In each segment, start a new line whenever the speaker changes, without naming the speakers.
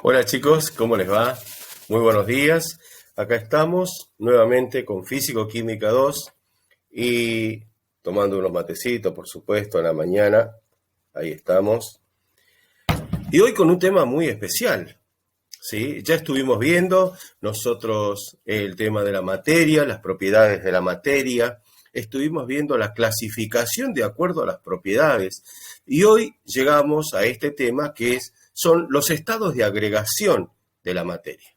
Hola chicos, ¿cómo les va? Muy buenos días. Acá estamos nuevamente con Físico Química 2 y tomando unos matecitos, por supuesto, en la mañana. Ahí estamos. Y hoy con un tema muy especial, ¿sí? Ya estuvimos viendo nosotros el tema de la materia, las propiedades de la materia. Estuvimos viendo la clasificación de acuerdo a las propiedades. Y hoy llegamos a este tema que son los estados de agregación de la materia.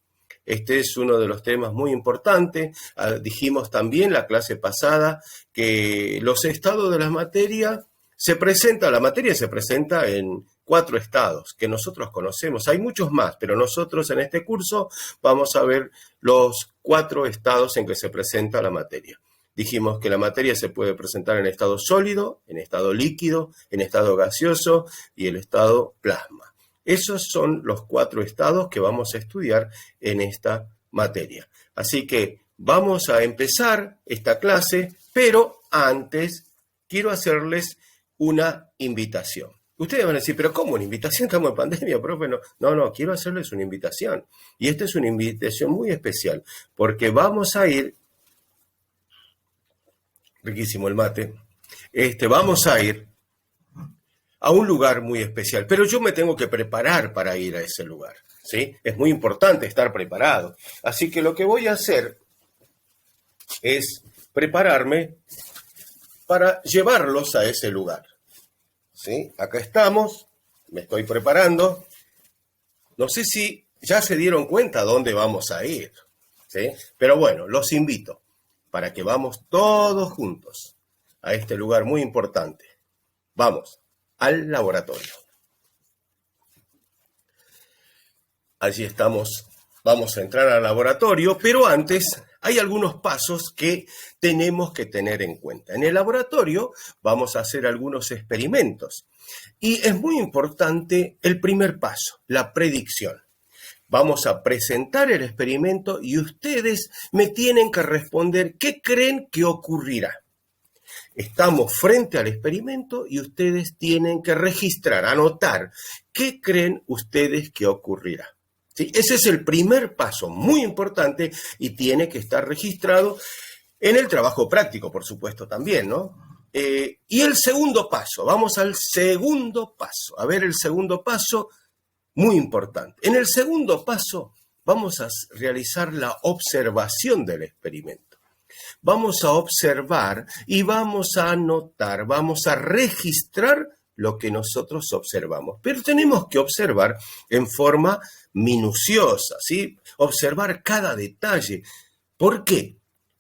Este es uno de los temas muy importantes. Dijimos también la clase pasada que los estados de la materia la materia se presenta en 4 estados que nosotros conocemos. Hay muchos más, pero nosotros en este curso vamos a ver los 4 estados en que se presenta la materia. Dijimos que la materia se puede presentar en estado sólido, en estado líquido, en estado gaseoso y el estado plasma. Esos son los 4 estados que vamos a estudiar en esta materia. Así que vamos a empezar esta clase, pero antes quiero hacerles una invitación. Ustedes van a decir, ¿pero cómo una invitación? Estamos en pandemia, profe. No, quiero hacerles una invitación. Y esta es una invitación muy especial, porque vamos a ir, riquísimo el mate, vamos a ir a un lugar muy especial, pero yo me tengo que preparar para ir a ese lugar, ¿sí? Es muy importante estar preparado. Así que lo que voy a hacer es prepararme para llevarlos a ese lugar, ¿sí? Acá estamos, me estoy preparando. No sé si ya se dieron cuenta a dónde vamos a ir, ¿sí? Pero bueno, los invito para que vamos todos juntos a este lugar muy importante. Vamos al laboratorio. Allí estamos, vamos a entrar al laboratorio, pero antes hay algunos pasos que tenemos que tener en cuenta. En el laboratorio vamos a hacer algunos experimentos y es muy importante el primer paso, la predicción. Vamos a presentar el experimento y ustedes me tienen que responder qué creen que ocurrirá. Estamos frente al experimento y ustedes tienen que registrar, anotar qué creen ustedes que ocurrirá. ¿Sí? Ese es el primer paso, muy importante, y tiene que estar registrado en el trabajo práctico, por supuesto, también, ¿no? Y el segundo paso, vamos al segundo paso. A ver, el segundo paso, muy importante. En el segundo paso vamos a realizar la observación del experimento. Vamos a observar y vamos a anotar, vamos a registrar lo que nosotros observamos. Pero tenemos que observar en forma minuciosa, ¿sí? Observar cada detalle. ¿Por qué?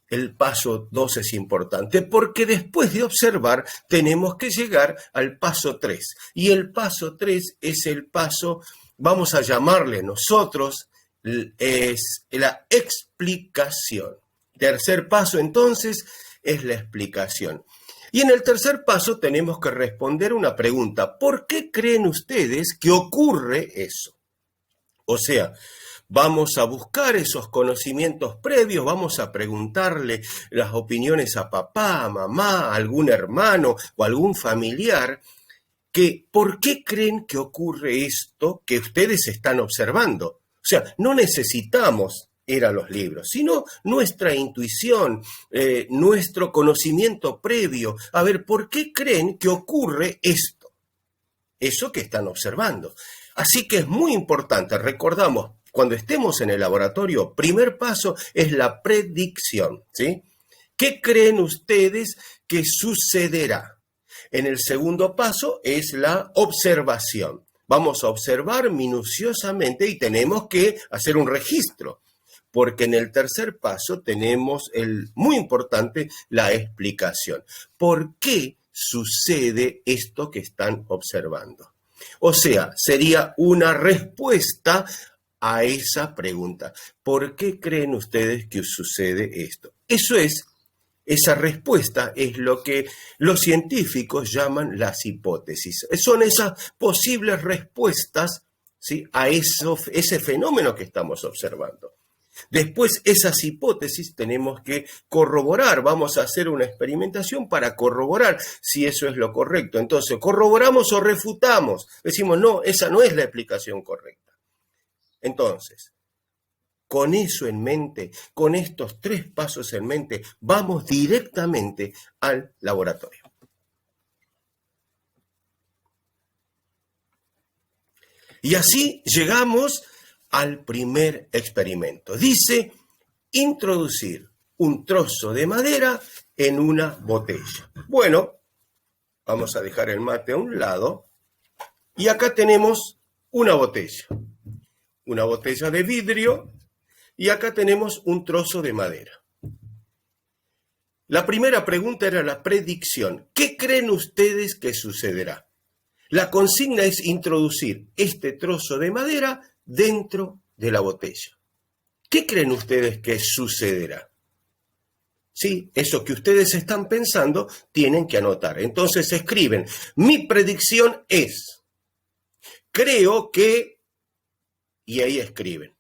El paso 2 es importante, porque después de observar tenemos que llegar al paso 3. Y el paso 3 es el paso, vamos a llamarle nosotros, es la explicación. Tercer paso, entonces, es la explicación. Y en el tercer paso tenemos que responder una pregunta. ¿Por qué creen ustedes que ocurre eso? O sea, vamos a buscar esos conocimientos previos, vamos a preguntarle las opiniones a papá, a mamá, a algún hermano o a algún familiar, que ¿por qué creen que ocurre esto que ustedes están observando? O sea, no necesitamos ir a los libros, sino nuestra intuición, nuestro conocimiento previo. A ver, ¿por qué creen que ocurre esto? Eso que están observando. Así que es muy importante, recordamos, cuando estemos en el laboratorio, primer paso es la predicción, ¿sí? ¿Qué creen ustedes que sucederá? En el segundo paso es la observación. Vamos a observar minuciosamente y tenemos que hacer un registro. Porque en el tercer paso tenemos muy importante, la explicación. ¿Por qué sucede esto que están observando? O sea, sería una respuesta a esa pregunta. ¿Por qué creen ustedes que sucede esto? Esa respuesta es lo que los científicos llaman las hipótesis. Son esas posibles respuestas, ¿sí?, a ese fenómeno que estamos observando. Después, esas hipótesis tenemos que corroborar. Vamos a hacer una experimentación para corroborar si eso es lo correcto. Entonces, corroboramos o refutamos. Decimos, no, esa no es la explicación correcta. Entonces, con eso en mente, con estos 3 pasos en mente, vamos directamente al laboratorio. Y así llegamos al primer experimento. Dice, introducir un trozo de madera en una botella. Bueno, vamos a dejar el mate a un lado. Y acá tenemos una botella de vidrio, y acá tenemos un trozo de madera. La primera pregunta era la predicción. ¿Qué creen ustedes que sucederá? La consigna es introducir este trozo de madera dentro de la botella. ¿Qué creen ustedes que sucederá? Sí, eso que ustedes están pensando tienen que anotar. Entonces escriben, mi predicción es, creo que, y ahí escriben.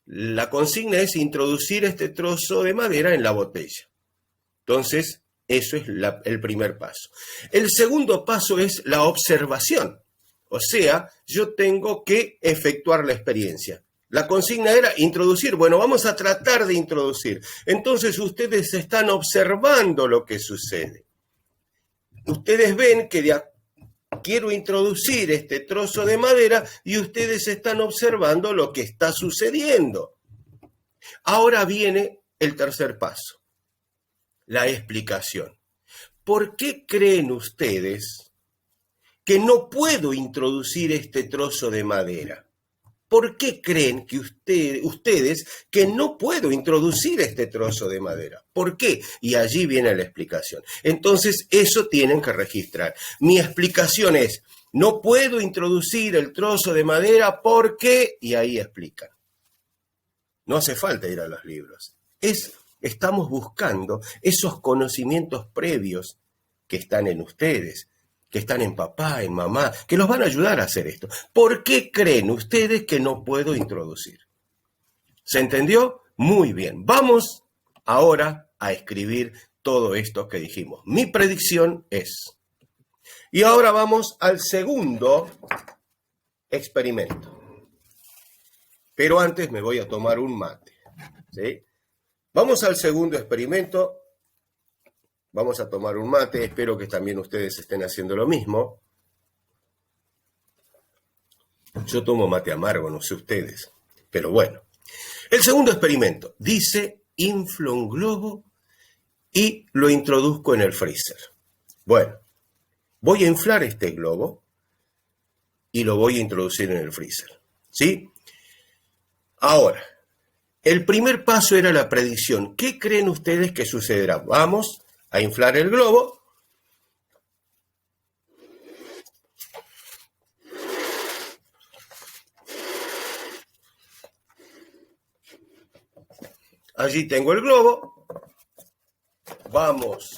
La consigna es introducir este trozo de madera en la botella. Entonces, eso es el primer paso. El segundo paso es la observación. O sea, yo tengo que efectuar la experiencia. La consigna era introducir. Bueno, vamos a tratar de introducir. Entonces, ustedes están observando lo que sucede. Ustedes ven que quiero introducir este trozo de madera y ustedes están observando lo que está sucediendo. Ahora viene el tercer paso. La explicación. ¿Por qué creen ustedes que no puedo introducir este trozo de madera? ¿Por qué creen que ustedes que no puedo introducir este trozo de madera? ¿Por qué? Y allí viene la explicación. Entonces, eso tienen que registrar. Mi explicación es, no puedo introducir el trozo de madera porque, y ahí explican. No hace falta ir a los libros. Estamos buscando esos conocimientos previos que están en ustedes, que están en papá, en mamá, que los van a ayudar a hacer esto. ¿Por qué creen ustedes que no puedo introducir? ¿Se entendió? Muy bien. Vamos ahora a escribir todo esto que dijimos. Mi predicción es. Y ahora vamos al segundo experimento. Pero antes me voy a tomar un mate. ¿Sí? Vamos al segundo experimento. Vamos a tomar un mate. Espero que también ustedes estén haciendo lo mismo. Yo tomo mate amargo, no sé ustedes. Pero bueno. El segundo experimento. Dice, inflo un globo y lo introduzco en el freezer. Bueno, voy a inflar este globo y lo voy a introducir en el freezer. ¿Sí? Ahora, el primer paso era la predicción. ¿Qué creen ustedes que sucederá? Vamos a inflar el globo. Allí tengo el globo. Vamos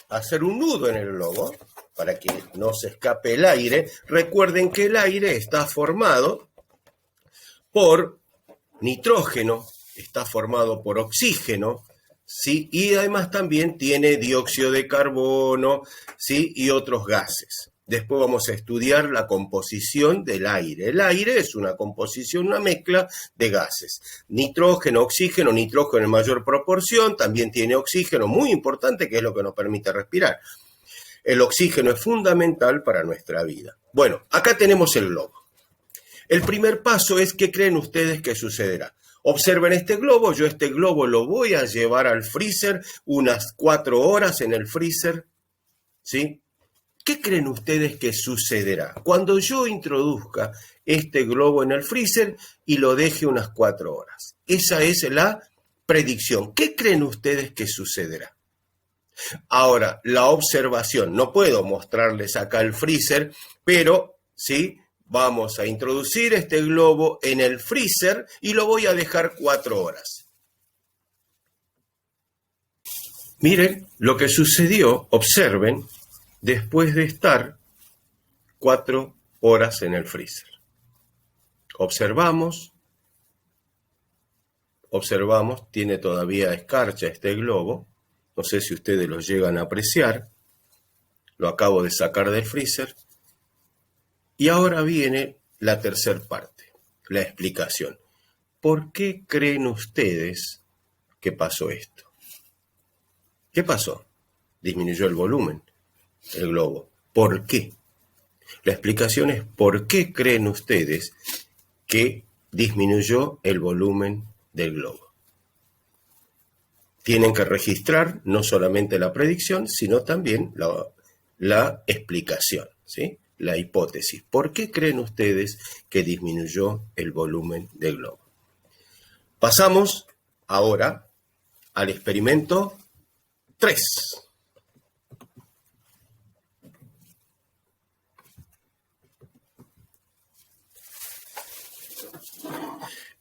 a hacer un nudo en el globo para que no se escape el aire. Recuerden que el aire está formado por nitrógeno, está formado por oxígeno, ¿sí? Y además también tiene dióxido de carbono, ¿sí? Y otros gases. Después vamos a estudiar la composición del aire. El aire es una composición, una mezcla de gases. Nitrógeno, oxígeno, nitrógeno en mayor proporción, también tiene oxígeno, muy importante, que es lo que nos permite respirar. El oxígeno es fundamental para nuestra vida. Bueno, acá tenemos el globo. El primer paso es, ¿qué creen ustedes que sucederá? Observen este globo, yo este globo lo voy a llevar al freezer unas 4 horas en el freezer, ¿sí? ¿Qué creen ustedes que sucederá cuando yo introduzca este globo en el freezer y lo deje unas 4 horas? Esa es la predicción. ¿Qué creen ustedes que sucederá? Ahora, la observación. No puedo mostrarles acá el freezer, pero, ¿sí? Vamos a introducir este globo en el freezer y lo voy a dejar 4 horas. Miren lo que sucedió, observen, después de estar 4 horas en el freezer. Observamos, tiene todavía escarcha este globo. No sé si ustedes lo llegan a apreciar. Lo acabo de sacar del freezer. Y ahora viene la tercera parte, la explicación. ¿por qué creen ustedes que pasó esto? ¿Qué pasó? Disminuyó el volumen, el globo. ¿Por qué? La explicación es ¿por qué creen ustedes que disminuyó el volumen del globo? Tienen que registrar no solamente la predicción, sino también la explicación, ¿sí? La hipótesis. ¿Por qué creen ustedes que disminuyó el volumen del globo? Pasamos ahora al experimento 3.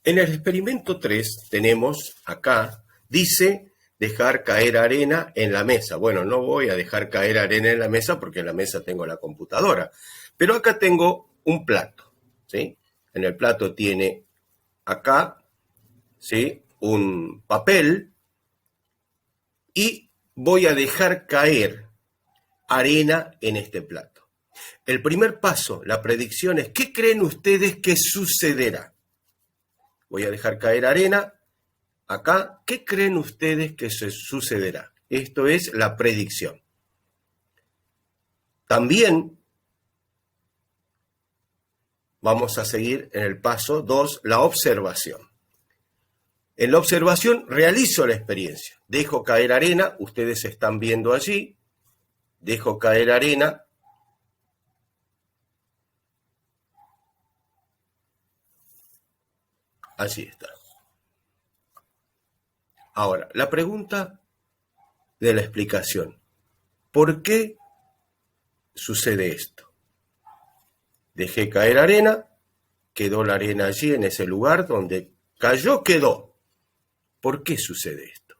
En el experimento 3 tenemos acá, dice dejar caer arena en la mesa. Bueno, no voy a dejar caer arena en la mesa porque en la mesa tengo la computadora. Pero acá tengo un plato, ¿sí? En el plato tiene acá, ¿sí?, un papel y voy a dejar caer arena en este plato. El primer paso, la predicción es, ¿qué creen ustedes que sucederá? Voy a dejar caer arena acá. ¿Qué creen ustedes que sucederá? Esto es la predicción. También vamos a seguir en el paso 2, la observación. En la observación realizo la experiencia. Dejo caer arena, ustedes están viendo allí. Dejo caer arena. Allí está. Ahora, la pregunta de la explicación. ¿Por qué sucede esto? Dejé caer arena, quedó la arena allí en ese lugar donde cayó, quedó. ¿Por qué sucede esto?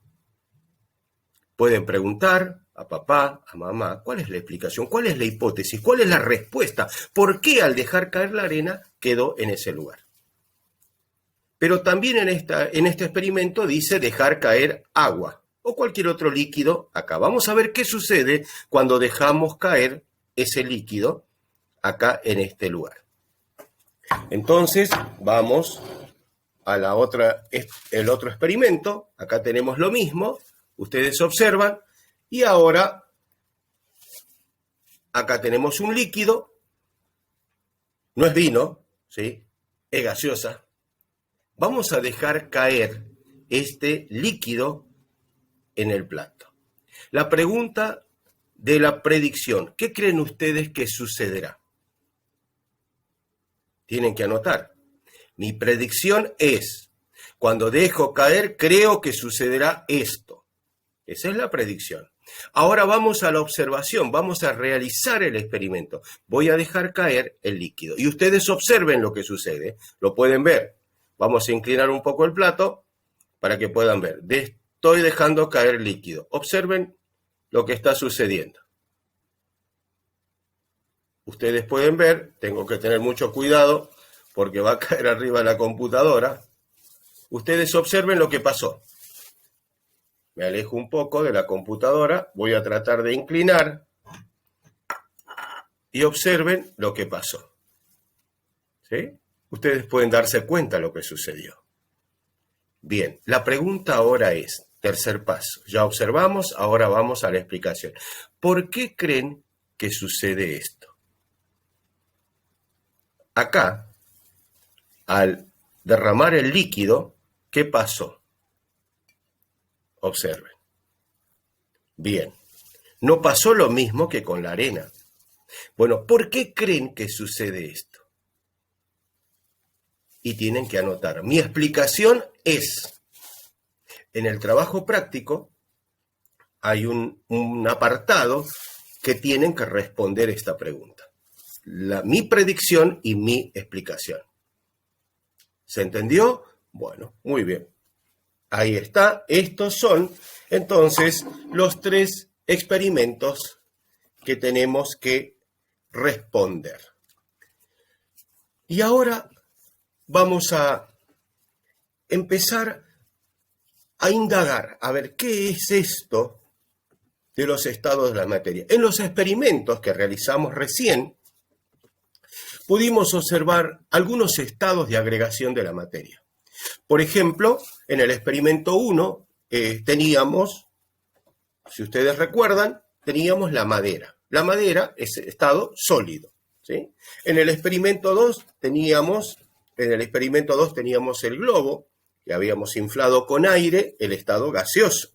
Pueden preguntar a papá, a mamá, ¿cuál es la explicación? ¿Cuál es la hipótesis? ¿Cuál es la respuesta? ¿Por qué al dejar caer la arena quedó en ese lugar? Pero también en este experimento dice dejar caer agua o cualquier otro líquido acá. Vamos a ver qué sucede cuando dejamos caer ese líquido acá en este lugar. Entonces, vamos a el otro experimento. Acá tenemos lo mismo. Ustedes observan. Y ahora, acá tenemos un líquido. No es vino, ¿sí? Es gaseosa. Vamos a dejar caer este líquido en el plato. La pregunta de la predicción. ¿Qué creen ustedes que sucederá? Tienen que anotar. Mi predicción es, cuando dejo caer, creo que sucederá esto. Esa es la predicción. Ahora vamos a la observación, vamos a realizar el experimento. Voy a dejar caer el líquido. Y ustedes observen lo que sucede. Lo pueden ver. Vamos a inclinar un poco el plato para que puedan ver. Estoy dejando caer líquido. Observen lo que está sucediendo. Ustedes pueden ver, tengo que tener mucho cuidado porque va a caer arriba de la computadora. Ustedes observen lo que pasó. Me alejo un poco de la computadora, voy a tratar de inclinar y observen lo que pasó. ¿Sí? Ustedes pueden darse cuenta de lo que sucedió. Bien, la pregunta ahora es, tercer paso, ya observamos, ahora vamos a la explicación. ¿Por qué creen que sucede esto? Acá, al derramar el líquido, ¿qué pasó? Observen. Bien, no pasó lo mismo que con la arena. Bueno, ¿por qué creen que sucede esto? Y tienen que anotar. Mi explicación es, en el trabajo práctico hay un apartado que tienen que responder esta pregunta. Mi predicción y mi explicación. ¿Se entendió? Bueno, muy bien. Ahí está. Estos son, entonces, los 3 experimentos que tenemos que responder. Y ahora vamos a empezar a indagar, a ver qué es esto de los estados de la materia. En los experimentos que realizamos recién, pudimos observar algunos estados de agregación de la materia. Por ejemplo, en el experimento 1 teníamos, si ustedes recuerdan, teníamos la madera. La madera es estado sólido, ¿sí? En el experimento 2 teníamos el globo, que habíamos inflado con aire, el estado gaseoso.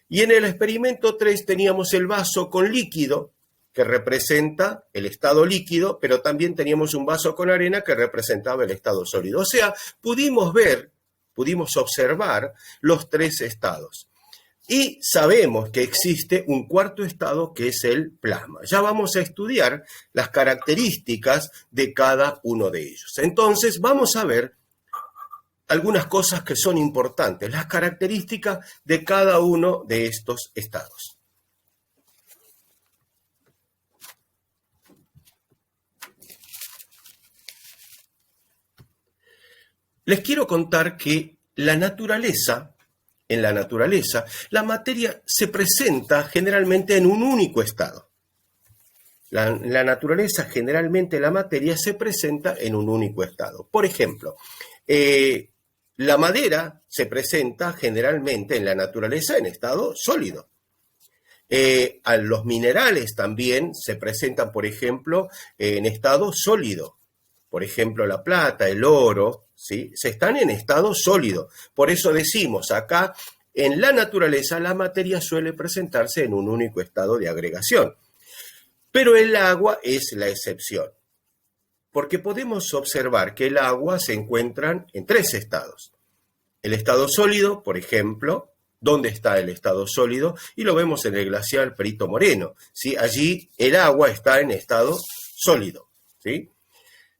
Y en el experimento 3 teníamos el vaso con líquido, que representa el estado líquido, pero también teníamos un vaso con arena que representaba el estado sólido. O sea, pudimos observar los tres estados. Y sabemos que existe un cuarto estado que es el plasma. Ya vamos a estudiar las características de cada uno de ellos. Entonces, vamos a ver algunas cosas que son importantes, las características de cada uno de estos estados. Les quiero contar que en la naturaleza, la materia se presenta generalmente en un único estado. En la naturaleza, generalmente, la materia se presenta en un único estado. Por ejemplo, la madera se presenta generalmente en la naturaleza en estado sólido. Los minerales también se presentan, por ejemplo, en estado sólido. Por ejemplo, la plata, el oro, ¿sí? Se están en estado sólido. Por eso decimos acá, en la naturaleza la materia suele presentarse en un único estado de agregación. Pero el agua es la excepción, porque podemos observar que el agua se encuentra en tres estados. El estado sólido, por ejemplo, ¿dónde está el estado sólido? Y lo vemos en el glaciar Perito Moreno, ¿sí? Allí el agua está en estado sólido, ¿sí?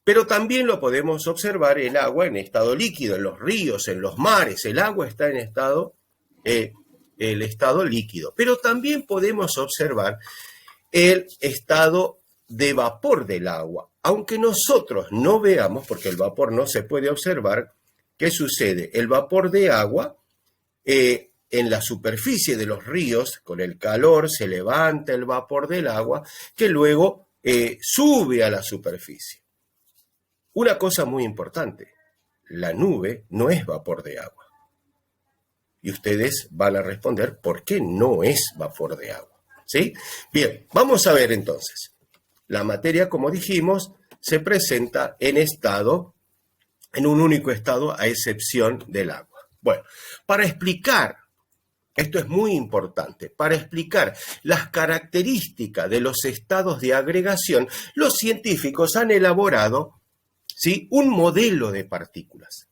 Pero también lo podemos observar el agua en estado líquido, en los ríos, en los mares. El agua está en el estado líquido. Pero también podemos observar el estado de vapor del agua. Aunque nosotros no veamos, porque el vapor no se puede observar, ¿qué sucede? El vapor de agua en la superficie de los ríos, con el calor, se levanta el vapor del agua que luego sube a la superficie. Una cosa muy importante, la nube no es vapor de agua. Y ustedes van a responder por qué no es vapor de agua, ¿sí? Bien, vamos a ver entonces. La materia, como dijimos, se presenta en un único estado, a excepción del agua. Bueno, para explicar, esto es muy importante, para explicar las características de los estados de agregación, los científicos han elaborado, ¿sí?, un modelo de partículas.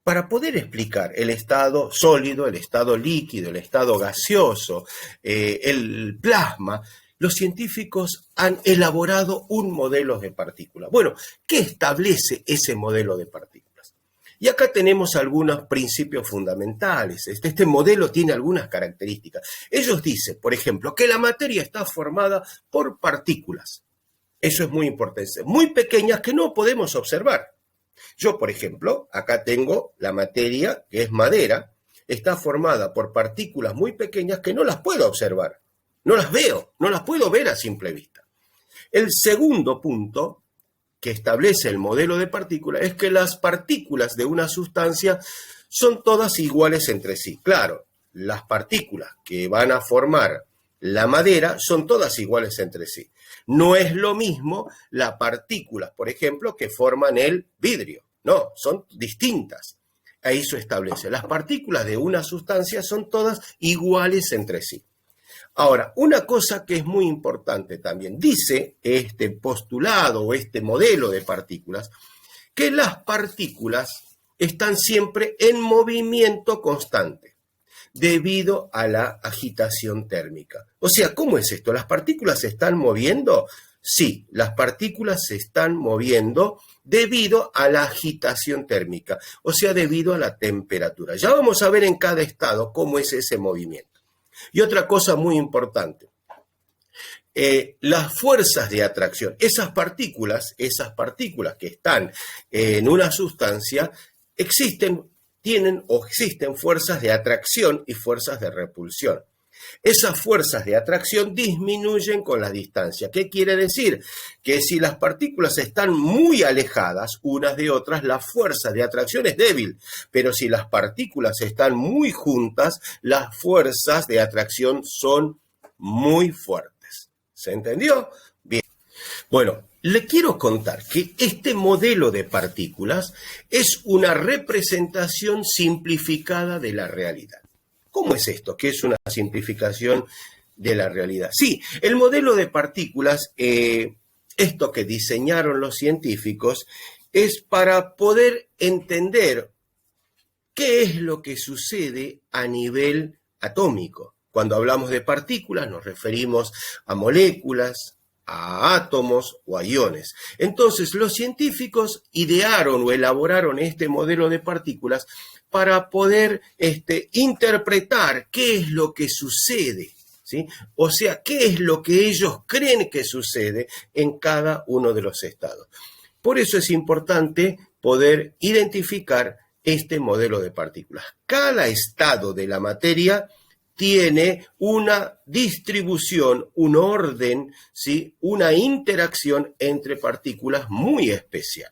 Para poder explicar el estado sólido, el estado líquido, el estado gaseoso, el plasma, los científicos han elaborado un modelo de partículas. Bueno, ¿qué establece ese modelo de partículas? Y acá tenemos algunos principios fundamentales. Este modelo tiene algunas características. Ellos dicen, por ejemplo, que la materia está formada por partículas. Eso es muy importante, muy pequeñas que no podemos observar. Yo, por ejemplo, acá tengo la materia, que es madera, está formada por partículas muy pequeñas que no las puedo observar. No las veo, no las puedo ver a simple vista. El segundo punto que establece el modelo de partículas es que las partículas de una sustancia son todas iguales entre sí. Claro, las partículas que van a formar la madera son todas iguales entre sí. No es lo mismo las partículas, por ejemplo, que forman el vidrio. No, son distintas. Ahí se establece. Las partículas de una sustancia son todas iguales entre sí. Ahora, una cosa que es muy importante también, dice este postulado o este modelo de partículas, que las partículas están siempre en movimiento constante debido a la agitación térmica. O sea, ¿cómo es esto? ¿Las partículas se están moviendo? Sí, las partículas se están moviendo debido a la agitación térmica, o sea, debido a la temperatura. Ya vamos a ver en cada estado cómo es ese movimiento. Y otra cosa muy importante, las fuerzas de atracción. Esas partículas que están en una sustancia, existen fuerzas de atracción y fuerzas de repulsión. Esas fuerzas de atracción disminuyen con la distancia. ¿Qué quiere decir? Que si las partículas están muy alejadas unas de otras, la fuerza de atracción es débil. Pero si las partículas están muy juntas, las fuerzas de atracción son muy fuertes. ¿Se entendió? Bien. Bueno, le quiero contar que este modelo de partículas es una representación simplificada de la realidad. ¿Cómo es esto? ¿Qué es una simplificación de la realidad? Sí, el modelo de partículas, esto que diseñaron los científicos, es para poder entender qué es lo que sucede a nivel atómico. Cuando hablamos de partículas nos referimos a moléculas, a átomos o a iones. Entonces, los científicos idearon o elaboraron este modelo de partículas para poder interpretar qué es lo que sucede, ¿sí? O sea, qué es lo que ellos creen que sucede en cada uno de los estados. Por eso es importante poder identificar este modelo de partículas. Cada estado de la materia tiene una distribución, un orden, ¿sí? Una interacción entre partículas muy especial.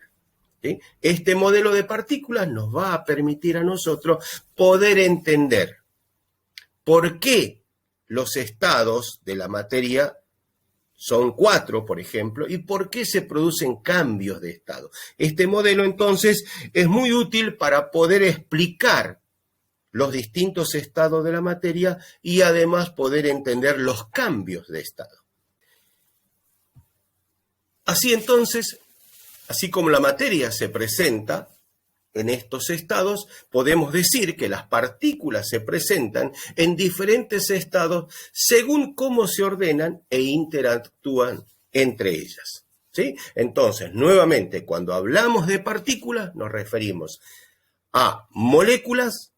¿Sí? Este modelo de partículas nos va a permitir a nosotros poder entender por qué los estados de la materia son 4, por ejemplo, y por qué se producen cambios de estado. Este modelo, entonces, es muy útil para poder explicar los distintos estados de la materia y además poder entender los cambios de estado. Así entonces, así como la materia se presenta en estos estados, podemos decir que las partículas se presentan en diferentes estados según cómo se ordenan e interactúan entre ellas. ¿Sí? Entonces, nuevamente, cuando hablamos de partículas, nos referimos a moléculas,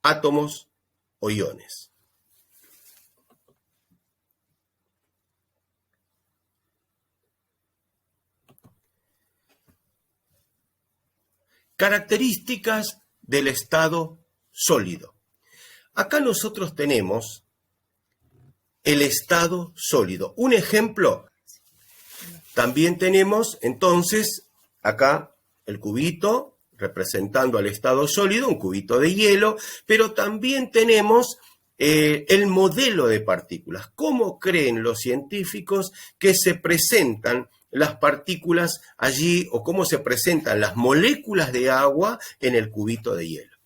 átomos o iones. Características del estado sólido. Acá nosotros tenemos el estado sólido. Un ejemplo, también tenemos entonces acá el cubito representando al estado sólido, un cubito de hielo, pero también tenemos el modelo de partículas. ¿Cómo creen los científicos que se presentan las partículas allí o cómo se presentan las moléculas de agua en el cubito de hielo?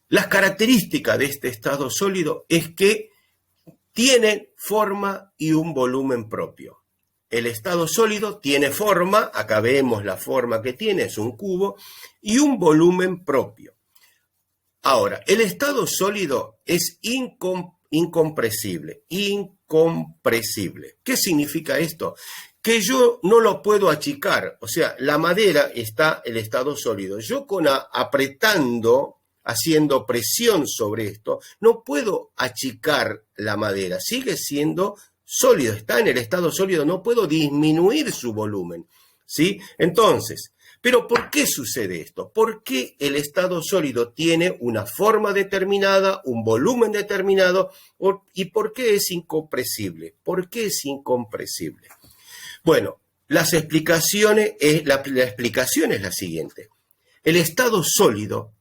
Las características de este estado sólido es que tienen forma y un volumen propio. El estado sólido tiene forma, acá vemos la forma que tiene, es un cubo, y un volumen propio. Ahora, el estado sólido es incompresible. ¿Qué significa esto? Que yo no lo puedo achicar, o sea, la madera está en el estado sólido. Yo apretando, haciendo presión sobre esto, no puedo achicar la madera, sigue siendo sólido, está en el estado sólido, no puedo disminuir su volumen, ¿sí? Entonces, ¿pero por qué sucede esto? ¿Por qué el estado sólido tiene una forma determinada, un volumen determinado? ¿Y por qué es incompresible? ¿Por qué es incompresible? Bueno, la explicación es la siguiente. El estado sólido,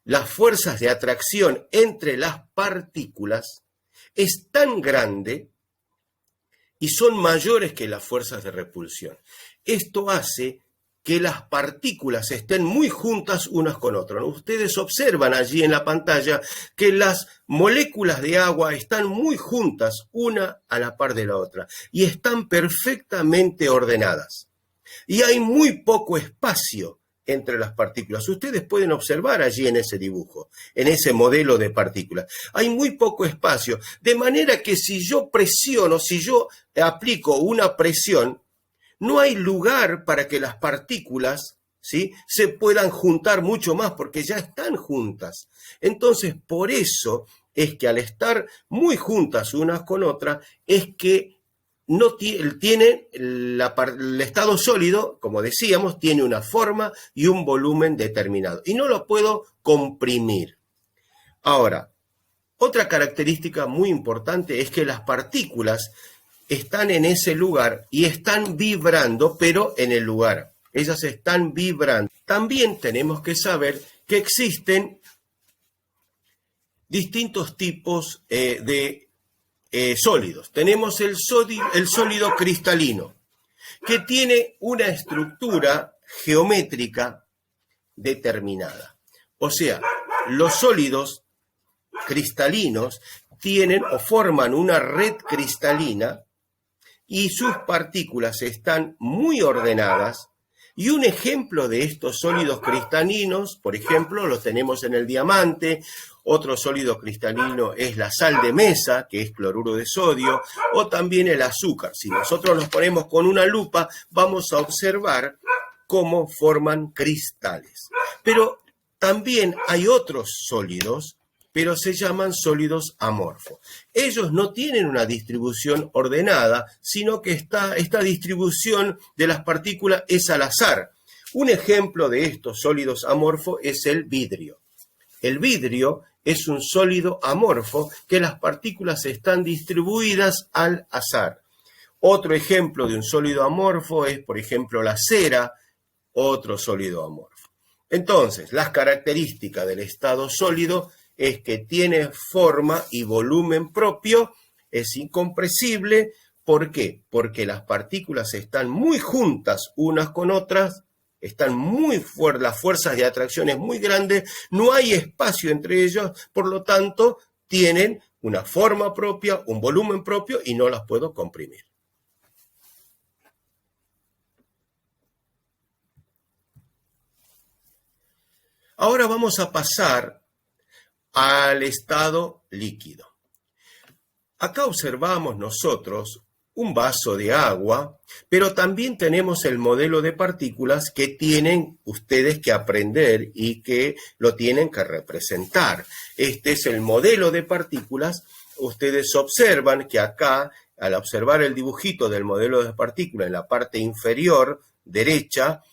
las fuerzas de atracción entre las partículas es tan grande y son mayores que las fuerzas de repulsión. Esto hace que las partículas estén muy juntas unas con otras. Ustedes observan allí en la pantalla que las moléculas de agua están muy juntas una a la par de la otra y están perfectamente ordenadas. Y hay muy poco espacio entre las partículas. Ustedes pueden observar allí en ese dibujo, en ese modelo de partículas. Hay muy poco espacio, de manera que si yo presiono, si yo aplico una presión, no hay lugar para que las partículas, ¿sí?, se puedan juntar mucho más porque ya están juntas. Entonces, por eso es que al estar muy juntas unas con otras, es que no tiene el estado sólido, como decíamos, tiene una forma y un volumen determinado. Y no lo puedo comprimir. Ahora, Otra característica muy importante es que las partículas están en ese lugar y están vibrando, pero en el lugar. Ellas están vibrando. También tenemos que saber que existen distintos tipos de sólidos. Tenemos el sólido cristalino, que tiene una estructura geométrica determinada. O sea, los sólidos cristalinos tienen o forman una red cristalina y sus partículas están muy ordenadas. Y un ejemplo de estos sólidos cristalinos, por ejemplo, los tenemos en el diamante. Otro sólido cristalino es la sal de mesa, que es cloruro de sodio, o también el azúcar. Si nosotros nos ponemos con una lupa, vamos a observar cómo forman cristales. Pero también hay otros sólidos, pero se llaman sólidos amorfos. Ellos no tienen una distribución ordenada, sino que esta distribución de las partículas es al azar. Un ejemplo de estos sólidos amorfos es el vidrio. El vidrio es un sólido amorfo que las partículas están distribuidas al azar. Otro ejemplo de un sólido amorfo es, por ejemplo, la cera, otro sólido amorfo. Entonces, las características del estado sólido es que tiene forma y volumen propio, es incompresible. ¿Por qué? Porque las partículas están muy juntas unas con otras, están muy fuertes, las fuerzas de atracción es muy grande, no hay espacio entre ellos, por lo tanto, tienen una forma propia, un volumen propio y no las puedo comprimir. Ahora vamos a pasar al estado líquido. Acá observamos nosotros un vaso de agua, pero también tenemos el modelo de partículas que tienen ustedes que aprender y que lo tienen que representar. Este es el modelo de partículas. Ustedes observan que acá, al observar el dibujito del modelo de partículas en la parte inferior derecha,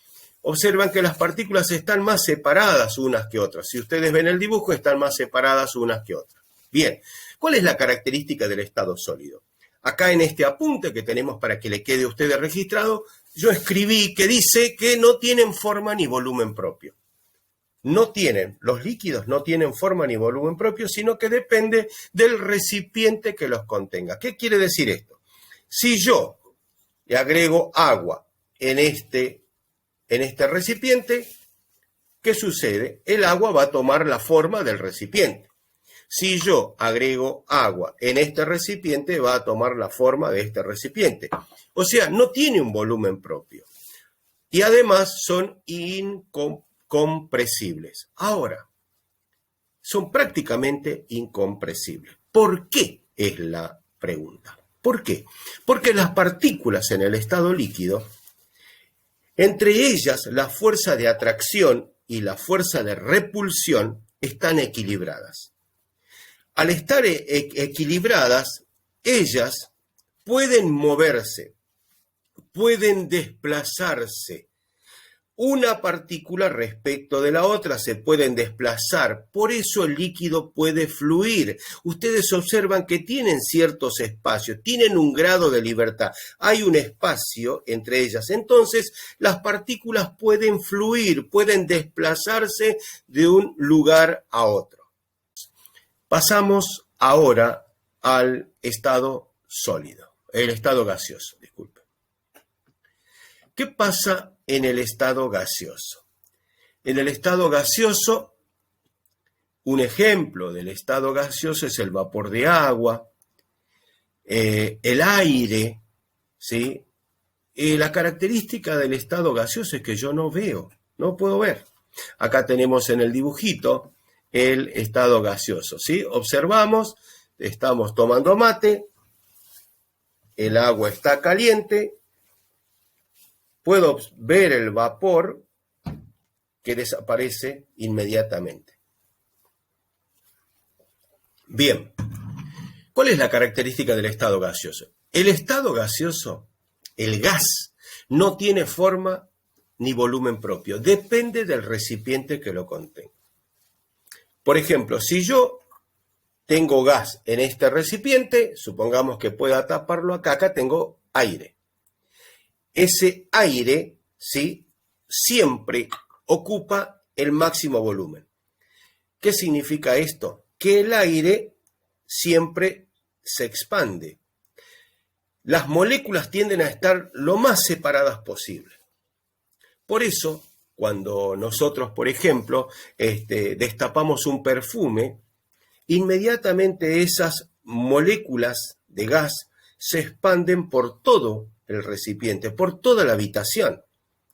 observan que las partículas están más separadas unas que otras. Si ustedes ven el dibujo, están más separadas unas que otras. Bien, ¿cuál es la característica del estado sólido? Acá en este apunte que tenemos para que le quede a ustedes registrado, yo escribí que dice que no tienen forma ni volumen propio. Los líquidos no tienen forma ni volumen propio, sino que depende del recipiente que los contenga. ¿Qué quiere decir esto? Si yo le agrego agua en este recipiente, ¿qué sucede? El agua va a tomar la forma del recipiente. Si yo agrego agua en este recipiente, va a tomar la forma de este recipiente. O sea, no tiene un volumen propio. Y además son incompresibles. Ahora, son prácticamente incompresibles. ¿Por qué? Es la pregunta. ¿Por qué? Porque las partículas en el estado líquido, entre ellas, la fuerza de atracción y la fuerza de repulsión están equilibradas. Al estar equilibradas, ellas pueden moverse, pueden desplazarse. Una partícula respecto de la otra se pueden desplazar, por eso el líquido puede fluir. Ustedes observan que tienen ciertos espacios, tienen un grado de libertad, hay un espacio entre ellas. Entonces, las partículas pueden fluir, pueden desplazarse de un lugar a otro. Pasamos ahora al estado sólido, el estado gaseoso, disculpe. ¿Qué pasa en el estado gaseoso? En el estado gaseoso, un ejemplo del estado gaseoso es el vapor de agua, el aire, ¿sí? La característica del estado gaseoso es que yo no puedo ver. Acá tenemos en el dibujito el estado gaseoso, ¿sí? Observamos, estamos tomando mate, el agua está caliente, puedo ver el vapor que desaparece inmediatamente. Bien, ¿cuál es la característica del estado gaseoso? El estado gaseoso, el gas, no tiene forma ni volumen propio, depende del recipiente que lo contenga. Por ejemplo, si yo tengo gas en este recipiente, supongamos que pueda taparlo acá tengo aire. Ese aire, ¿sí?, siempre ocupa el máximo volumen. ¿Qué significa esto? Que el aire siempre se expande. Las moléculas tienden a estar lo más separadas posible. Por eso, cuando nosotros, por ejemplo, destapamos un perfume, inmediatamente esas moléculas de gas se expanden por todo el recipiente, por toda la habitación,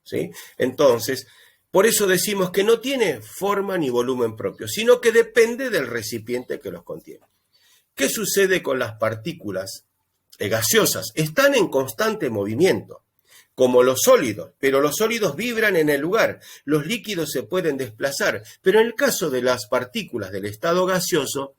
¿sí? Entonces, por eso decimos que no tiene forma ni volumen propio, sino que depende del recipiente que los contiene. ¿Qué sucede con las partículas gaseosas? Están en constante movimiento, como los sólidos, pero los sólidos vibran en el lugar, los líquidos se pueden desplazar, pero en el caso de las partículas del estado gaseoso,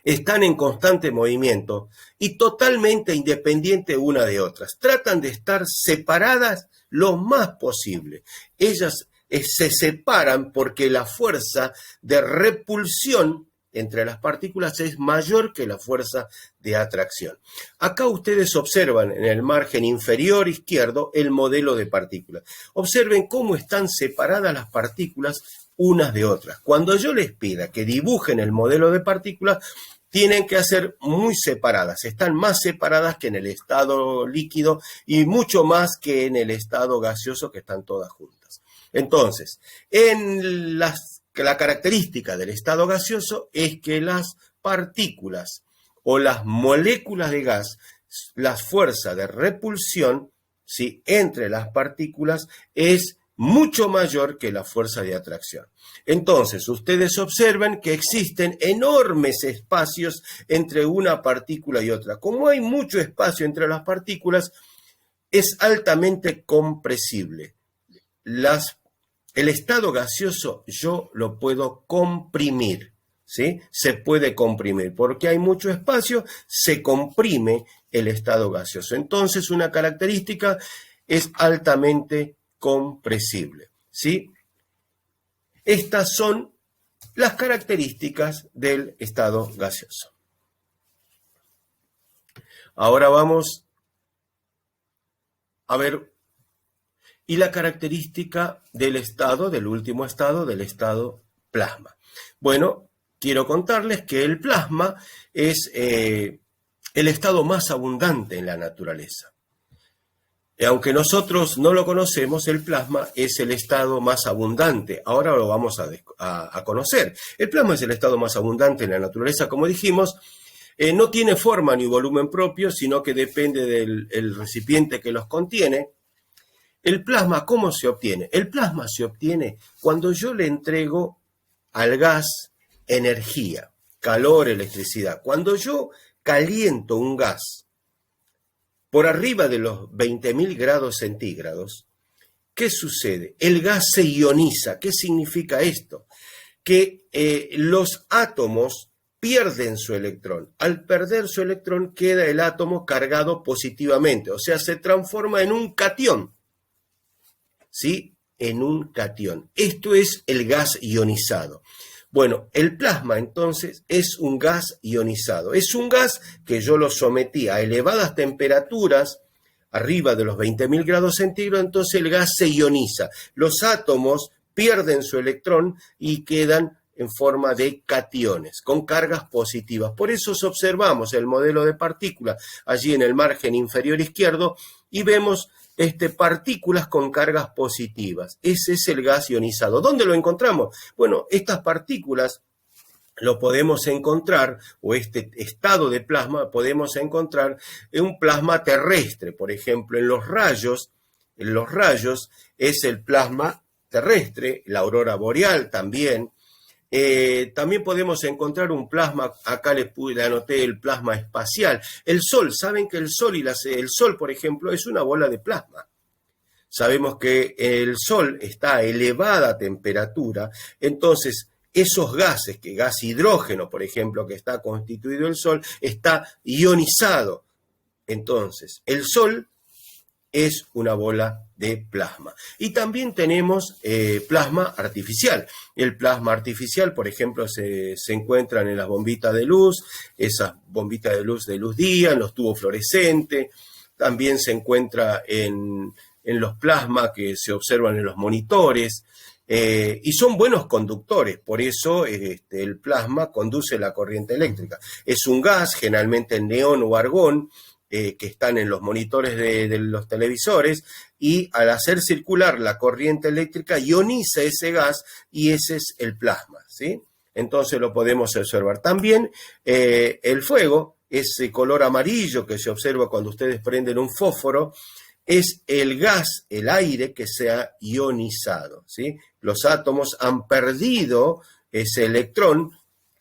están en constante movimiento y totalmente independientes una de otras. Tratan de estar separadas lo más posible. Ellas se separan porque la fuerza de repulsión entre las partículas es mayor que la fuerza de atracción. Acá ustedes observan en el margen inferior izquierdo el modelo de partículas. Observen cómo están separadas las partículas unas de otras. Cuando yo les pida que dibujen el modelo de partículas, tienen que ser muy separadas. Están más separadas que en el estado líquido y mucho más que en el estado gaseoso, que están todas juntas. Entonces, la característica del estado gaseoso es que las partículas o las moléculas de gas, la fuerza de repulsión, ¿sí?, entre las partículas es mucho mayor que la fuerza de atracción. Entonces, ustedes observan que existen enormes espacios entre una partícula y otra. Como hay mucho espacio entre las partículas, es altamente compresible. El estado gaseoso yo lo puedo comprimir, ¿sí? Se puede comprimir. Porque hay mucho espacio, se comprime el estado gaseoso. Entonces, una característica es altamente compresible, ¿sí? Estas son las características del estado gaseoso. Ahora vamos a ver, y la característica del último estado, del estado plasma. Bueno, quiero contarles que el plasma es el estado más abundante en la naturaleza. Aunque nosotros no lo conocemos, el plasma es el estado más abundante. Ahora lo vamos a conocer. El plasma es el estado más abundante en la naturaleza, como dijimos. No tiene forma ni volumen propio, sino que depende del recipiente que los contiene. El plasma, ¿cómo se obtiene? El plasma se obtiene cuando yo le entrego al gas energía, calor, electricidad. Cuando yo caliento un gas por arriba de los 20.000 grados centígrados, ¿qué sucede? El gas se ioniza. ¿Qué significa esto? Que los átomos pierden su electrón. Al perder su electrón queda el átomo cargado positivamente, o sea, se transforma en un catión. ¿Sí? En un catión. Esto es el gas ionizado. Bueno, el plasma entonces es un gas ionizado. Es un gas que yo lo sometí a elevadas temperaturas, arriba de los 20.000 grados centígrados, entonces el gas se ioniza. Los átomos pierden su electrón y quedan en forma de cationes, con cargas positivas. Por eso observamos el modelo de partícula allí en el margen inferior izquierdo y vemos partículas con cargas positivas. Ese es el gas ionizado. ¿Dónde lo encontramos? Bueno, estas partículas lo podemos encontrar, o este estado de plasma podemos encontrar en un plasma terrestre, por ejemplo, en los rayos es el plasma terrestre, la aurora boreal también. También podemos encontrar un plasma, acá le anoté el plasma espacial. El Sol, saben que el Sol, por ejemplo, es una bola de plasma. Sabemos que el Sol está a elevada temperatura, entonces esos gases, que gas hidrógeno, por ejemplo, que está constituido el Sol, está ionizado. Entonces, el Sol es una bola de plasma. Y también tenemos plasma artificial. El plasma artificial, por ejemplo, se encuentran en las bombitas de luz, esas bombitas de luz día, en los tubos fluorescentes. También se encuentra en los plasmas que se observan en los monitores. Y son buenos conductores, por eso el plasma conduce la corriente eléctrica. Es un gas, generalmente neón o argón, que están en los monitores de los televisores, y al hacer circular la corriente eléctrica ioniza ese gas y ese es el plasma, ¿sí? Entonces lo podemos observar. También el fuego, ese color amarillo que se observa cuando ustedes prenden un fósforo, es el gas, el aire que se ha ionizado, ¿sí? Los átomos han perdido ese electrón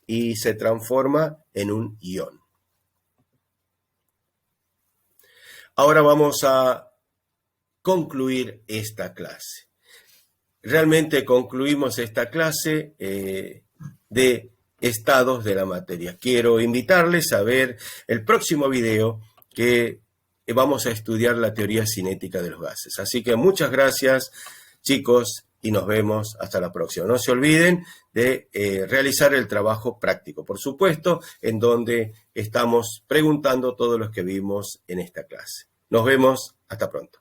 y se transforma en un ion. Ahora vamos a concluir esta clase. Realmente concluimos esta clase de estados de la materia. Quiero invitarles a ver el próximo video que vamos a estudiar la teoría cinética de los gases. Así que muchas gracias, chicos, y nos vemos hasta la próxima. No se olviden de realizar el trabajo práctico, por supuesto, en donde estamos preguntando todo lo que vimos en esta clase. Nos vemos, hasta pronto.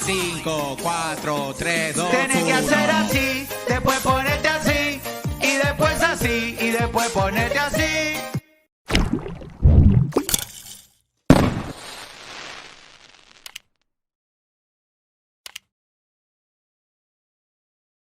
5, 4, 3, 2, 1.
Tienes que hacer así, después ponerte así, y después así, y después ponerte así.